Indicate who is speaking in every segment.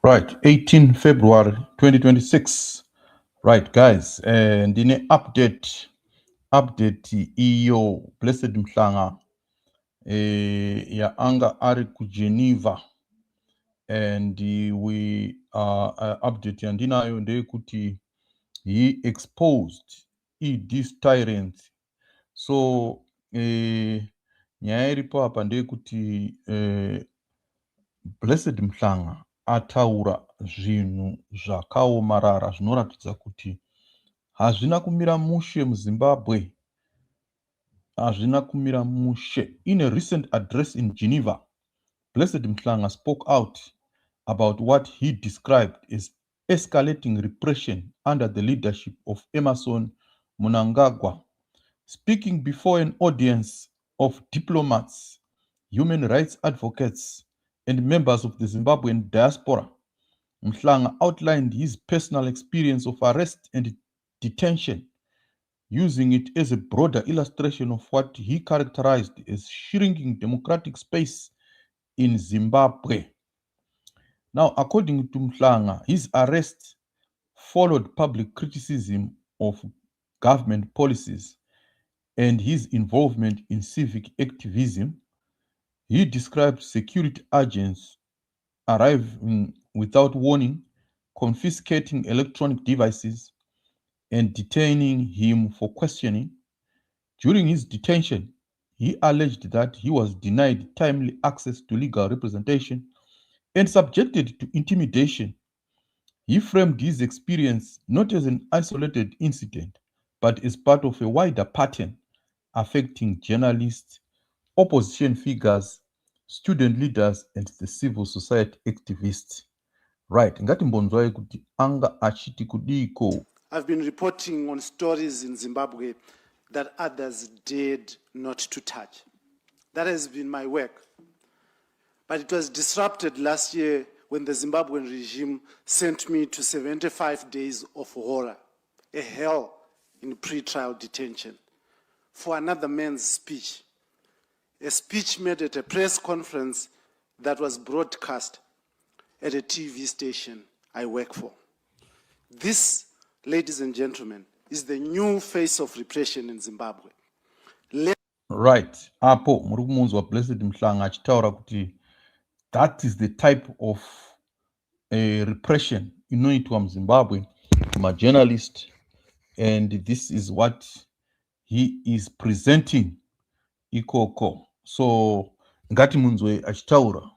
Speaker 1: Right, 18 February 2026. Right, guys, and in an update iyo Blessed Mhlanga ya anga ari ku Geneva, and we update yandinayo ndeyekuti he exposed these tyrants. So nyaya iripo apa ndeyekuti Blessed Mhlanga ataura zvinhu zvakaomarara zvinoratidza kuti hazvina kumira mushe muZimbabwe. Hazvina kumira mushe. In a recent address in Geneva, Blessed Mhlanga spoke out about what he described as escalating repression under the leadership of Emmerson Mnangagwa. Speaking before an audience of diplomats, human rights advocates, and members of the Zimbabwean diaspora, Mhlanga outlined his personal experience of arrest and detention, using it as a broader illustration of what he characterized as shrinking democratic space in Zimbabwe. Now, according to Mhlanga, his arrest followed public criticism of government policies and his involvement in civic activism. He described security agents arriving without warning, confiscating electronic devices, and detaining him for questioning. During his detention, he alleged that he was denied timely access to legal representation and subjected to intimidation. He framed his experience not as an isolated incident, but as part of a wider pattern affecting journalists, opposition figures, student leaders, and the civil society activists. Right, ngati mbonzwaye kuti anga achiti kudiko.
Speaker 2: I've been reporting on stories in Zimbabwe that others dared not to touch. That has been my work. But it was disrupted last year when the Zimbabwean regime sent me to 75 days of horror, a hell in pre-trial detention, for another man's speech, a speech made at a press conference that was broadcast at a TV station I work for. This, ladies and gentlemen, is the new face of repression in Zimbabwe.
Speaker 1: Right, apo muri kumunzwa Blessed Mhlanga achitaura kuti that is the type of repression inoitwa muZimbabwe majournalist, and this is what he is presenting ikoko. So ngati munzwe achitaura.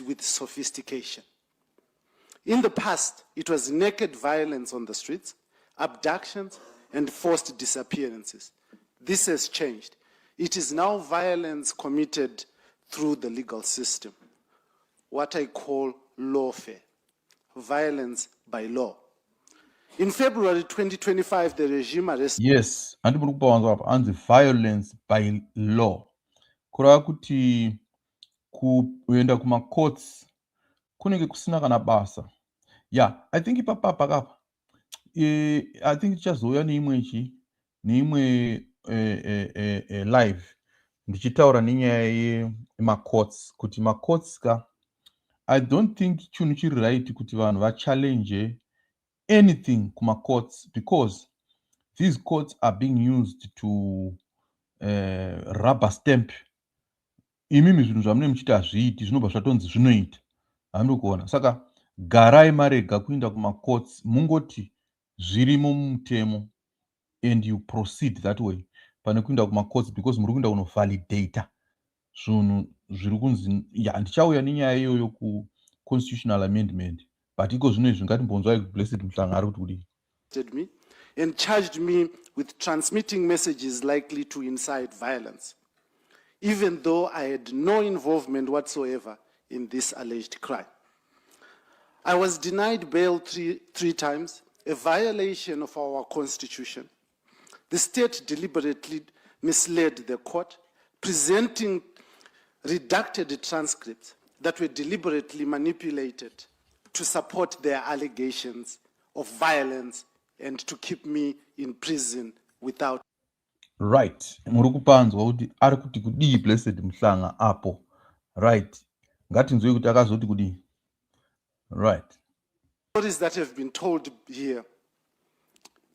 Speaker 2: With sophistication. In the past, it was naked violence on the streets, abductions, and forced disappearances. This has changed. It is now violence committed through the legal system, what I call lawfare, violence by law. In February 2025, the regime arrested...
Speaker 1: Yes, and the violence by law. Kurava kuti kuenda kuma courts kunenge kusina kana basa. Yeah, I think ipapa I think ichazoya neimwe live ndichitaura nenyaya yemacourts kuti macourts ka I don't think chinhu chiri right kuti vanhu vachallenge anything kumacourts, because these courts are being used to rubber stamp imimi zvinhu zvamune muchiti hazviiti zvinobva zvatonzi zvinoita. Handikuona. Saka garai marega kuenda kumacourts, mungoti zvirimo mumutemo and you proceed that way pane kuenda kumacourts, because muri kuenda kunovalidata zvinhu zviri kunzi. Ndichauya nenyaya iyoyo ku-constitutional amendment, but iko zvino izvi ngatimbonzwai Blessed Mhlanga ari kuti
Speaker 2: me and charged me with transmitting messages likely to incite violence, even though I had no involvement whatsoever in this alleged crime. I was denied bail three times, a violation of our constitution. The state deliberately misled the court, presenting redacted transcripts that were deliberately manipulated to support their allegations of violence and to keep me in prison without...
Speaker 1: Right, muri kupanzwa kuti ari kuti kudii Blessed Mhlanga apo. Right, ngatinzwe kuti akazoti kudii. Right.
Speaker 2: Stories that have been told here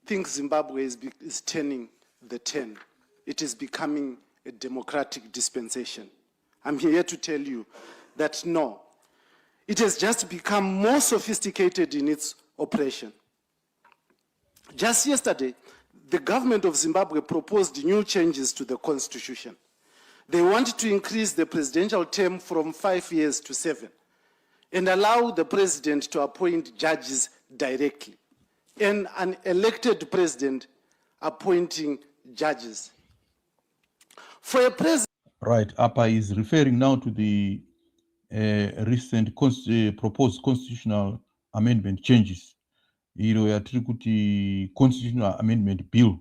Speaker 2: think Zimbabwe is turning the turn. It is becoming a democratic dispensation. I'm here to tell you that no, it has just become more sophisticated in its oppression. Just yesterday, the government of Zimbabwe proposed new changes to the constitution. They want to increase the presidential term from 5 years to 7 and allow the president to appoint judges directly and an elected president appointing judges. For a president...
Speaker 1: Right. APA is referring now to the recent proposed constitutional amendment changes. Iro yatiri kuti constitutional amendment bill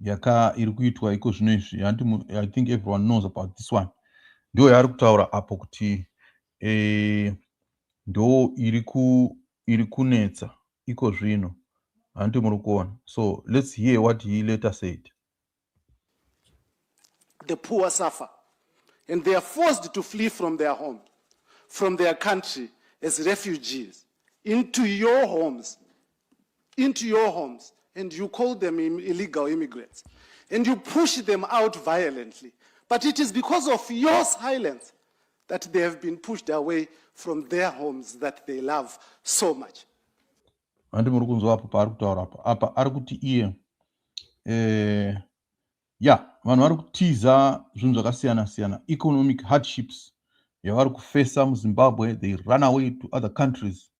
Speaker 1: yaka iri kuitwa iko zvino izvi. I think everyone knows about this one. Ndo yaari kutaura apo kuti ndo iri kunetsa iko zvino. Handi muri kuona. So let's hear what he later said.
Speaker 2: The poor suffer, and they are forced to flee from their home, from their country as refugees into your homes, and you call them illegal immigrants, and you push them out violently. But it is because of your silence that they have been pushed away from their homes that they love so much.
Speaker 1: Handi muri kunzwa apo paari kutaura apa ari kuti iye vanhu vari kutiza zvinhu zvakasiyana siyana, economic hardships yavari kufesa muZimbabwe. They run away to other countries,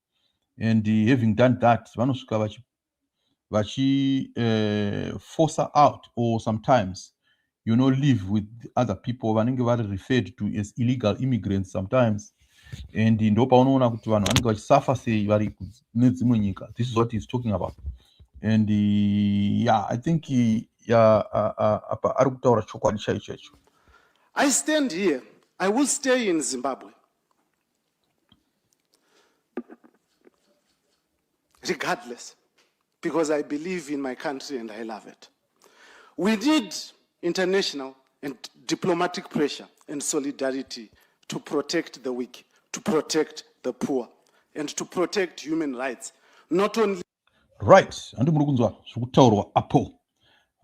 Speaker 1: and having done that vanosvika vachiforce out, or sometimes live with other people vanenge vari referred to as illegal immigrants sometimes. And ndo paunoona kuti vanhu vanenge vachisafa sei vari nedzimwe nyika. This is what he's talking about. And I think apa ari kutaura chokwadi chaicho.
Speaker 2: I stand here. I will stay in Zimbabwe, regardless, because I believe in my country and I love it. We need international and diplomatic pressure and solidarity to protect the weak, to protect the poor, and to protect human rights, not only...
Speaker 1: Right. Handi muri kunzwa zvekutaurwa apo.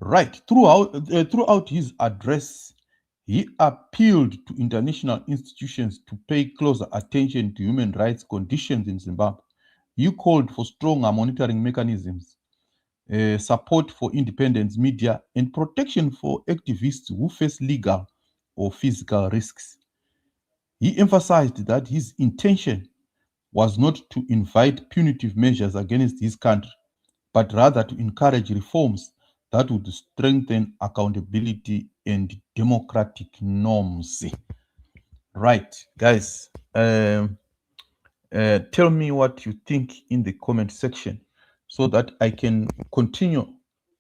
Speaker 1: Right. Throughout his address, he appealed to international institutions to pay closer attention to human rights conditions in Zimbabwe. He called for stronger monitoring mechanisms, support for independent media, and protection for activists who face legal or physical risks. He emphasized that his intention was not to invite punitive measures against his country, but rather to encourage reforms that would strengthen accountability and democratic norms. Right, guys. Tell me what you think in the comment section so that I can continue